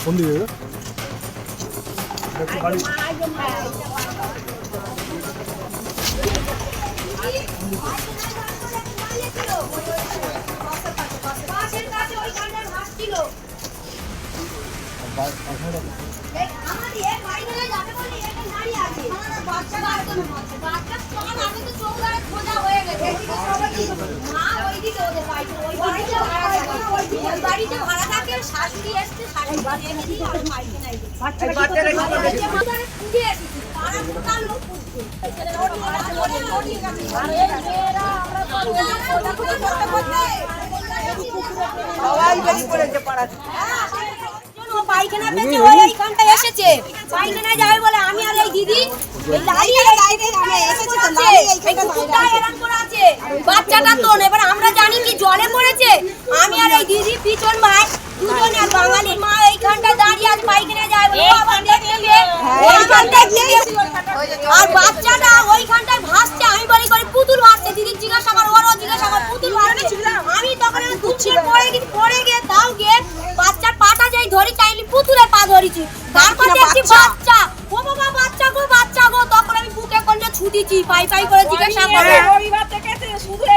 কোন দিকে পায়খানা পেয়েছে ওই এইখানটা এসেছে পায়খানায় যাবে বলে আমি আর এই দিদি বাচ্চাটা তো এবার আমরা জানি কি জলে পড়েছে আমি আর এই দিদি পিছন ভাই দুজনে আর বাঙালির মা এইখানটা দাঁড়িয়ে আজ পায়খানায় যাবে আর বাচ্চাটা ওইখানটায় ভাসছে আমি বলি করে পুতুল ভাসছে দিদি জিজ্ঞাসা কর ওরও জিজ্ঞাসা কর পুতুল ভাসছে আমি তখন দুধের পড়ে গিয়ে তাও গিয়ে বাচ্চার পাটা যাই ধরি চাইলি পুতুলের পা ধরেছি তারপর দেখছি বাচ্চা ও বাবা বাচ্চা গো তখন আমি বুকে কোনটা ছুটিছি পাই করে জিজ্ঞাসা করে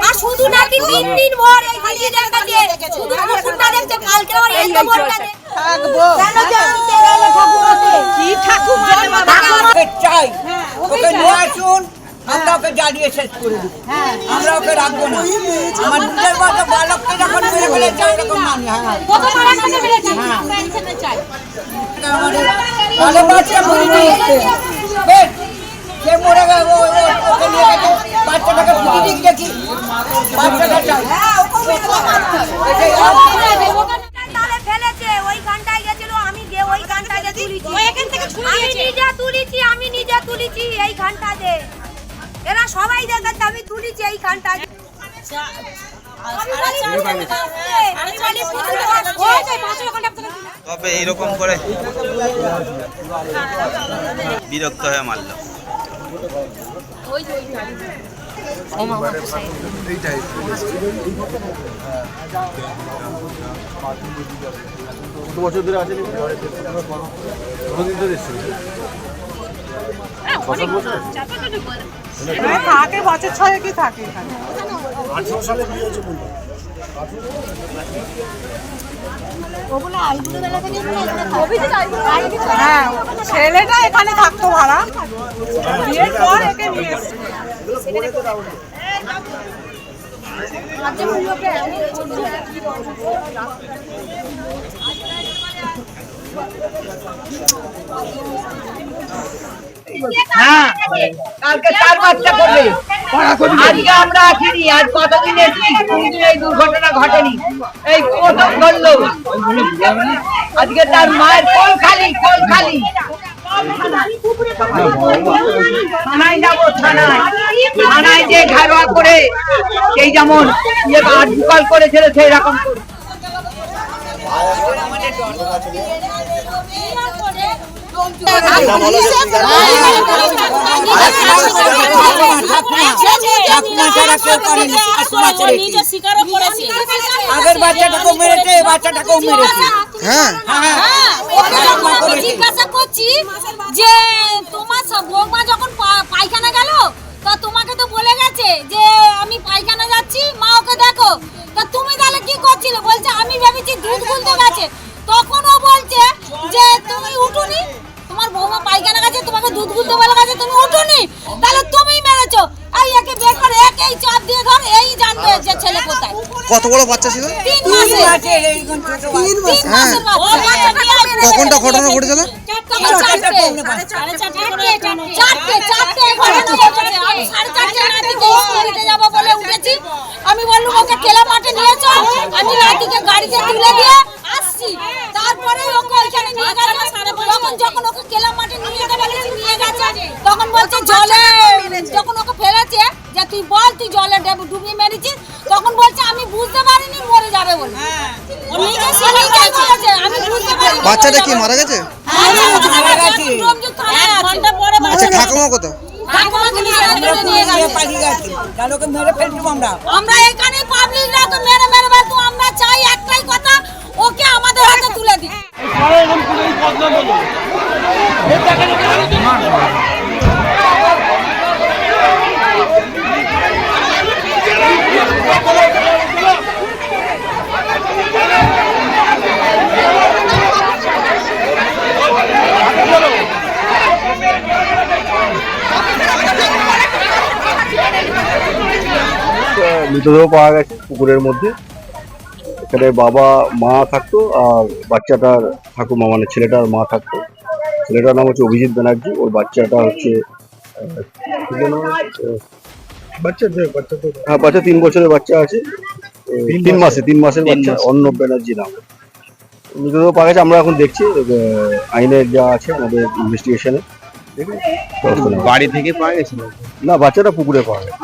আর শুধু নাকি দিন ভর এই দিদিদের কাছে শুধু পুতুলটা দেখতে কালকে আর এই তো বলটা থাকবো কি ঠাকুর মানে বাবা চাই ওকে নিয়ে আসুন আমরা ওকে জ্বালিয়ে শেষ করে দেবো আমরা ওকে রাখবো না আমার দুধের মতো বালককে যখন মেরে ফেলেছে ওরকম মানি ভালো বাচ্চা মরে গেছে সে মরে গেল ওকে নিয়ে গেছে বাচ্চাটাকে ফুটি দিক দেখি বাচ্চাটা চাই ফেলেছে ওই গানটায় গেছিল আমি গিয়ে ওই গানটায় তুলেছি আমি নিজে তুলেছি এই গানটাতে এরা সবাই দেখেছে আমি তুলেছি এই গানটা তবে এইরকম করে বিরক্ত হয়ে মারল কত বছর ধরে আছে কতদিন ধরে এসছে থাকে বছর 6 কি থাকে এখানে 18 সালে বিয়ে হয়েছে বললো হ্যাঁ ছেলেটা এখানে থাকতো ভাড়া বিয়ের পর একে নিয়ে এসেছে হ্যাঁ কালকে 4 বাচ্চা করবে আজকে আমরা আসিনি আজ কতদিন এসেছি কোনদিন এই দুর্ঘটনা ঘটেনি এই প্রথম ঘটলো আজকে তার মায়ের কোল খালি থানায় যাবো থানায় যে ঘাড়োয়া করে সেই যেমন আটকাল করেছিল সেই রকম আগের বাচ্চাটাকেও মেরেছে বাচ্চাটাকেও মেরেছে জিজ্ঞাসা করছি যে তোমার বৌমা যখন পায়খানা গেল তা তোমাকে তো বলে গেছে যে আমি পায়খানা যাচ্ছি মা ওকে দেখো তা তুমি তাহলে কি করছিলে বলছে আমি ভেবেছি দুধ গুলতে গেছে তখন ও বলছে যে তুমি উঠুনি তোমার বৌমা পায়খানা গেছে তোমাকে দুধ গুলতে বলে গেছে তুমি উঠুনি তাহলে তুমিই মেরেছো এই একে বের করে এই চাপ দিয়ে ধর এই জানবে যে ছেলে কোথায় কত বড় বাচ্চা ছিল 3 মাসের কখনটা ঘটনা ঘটেছিল আমি বললাম ওকে খেলা মাঠে নিয়ে চল আমি রাতিকে গাড়িতে তুলে দিয়ে আসছি তারপরে ওকে ওইখানে নিয়ে গেছে যখন ওকে খেলা মাঠে নিয়ে গেছে তখন বলছে জলে যখন ওকে ফেলেছে যে তুই বল তুই জলে ডুবিয়ে মেরেছিস তখন বলছে আমি বুঝতে পারিনি মরে যাবে বলে আমি বুঝতে পারিনি বাচ্চাটা কি মারা গেছে আচ্ছা ঠাকুমা কোথায় আমরা এখানে পাবলিকরা তো মেরে মেরে আমরা চাই একটাই কথা ওকে আমাদের হাতে তুলে দিই মৃতদেহ পাওয়া গেছে পুকুরের মধ্যে। এখানে বাবা মা থাকতো আর বাচ্চাটার ঠাকুমা মানে ছেলেটার মা থাকতো। ছেলেটার নাম হচ্ছে অভিজিৎ ব্যানার্জি, ওর বাচ্চাটা হচ্ছে বাচ্চা 3 বছরের বাচ্চা আছে, 3 মাসের বাচ্চা, অর্ণব ব্যানার্জি নাম। মৃতদেহ পাওয়া গেছে, আমরা এখন দেখছি আইনের যা আছে আমাদের ইনভেস্টিগেশনে। বাড়ি থেকে পাওয়া গেছিল না, বাচ্চাটা পুকুরে পাওয়া গেছে।